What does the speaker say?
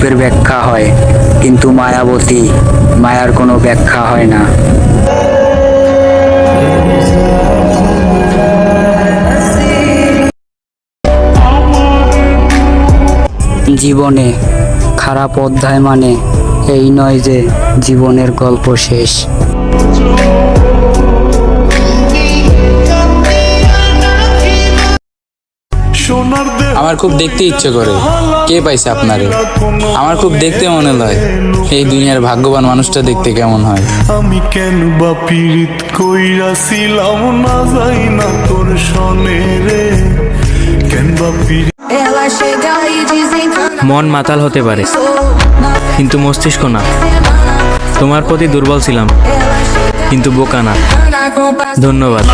সুখের ব্যাখ্যা হয়, কিন্তু মায়াবতী মায়ার কোনো ব্যাখ্যা হয় না। জীবনে খারাপ অধ্যায় মানে এই নয় যে জীবনের গল্প শেষ। আমার খুব দেখতে ইচ্ছে করে, কে পাইছে আপনারে? আমার খুব দেখতে মনে লয় এই দুনিয়ার ভাগ্যবান মানুষটা দেখতে কেমন হয়। আমি কেন বা পীড়িত কইরাছিলাম না যাই না তোর সনে রে, কেন বা পীড়িত। মন মাতাল হতে পারে, কিন্তু মস্তিষ্ক না। তোমার প্রতি দুর্বল ছিলাম, কিন্তু বোকা না। ধন্যবাদ।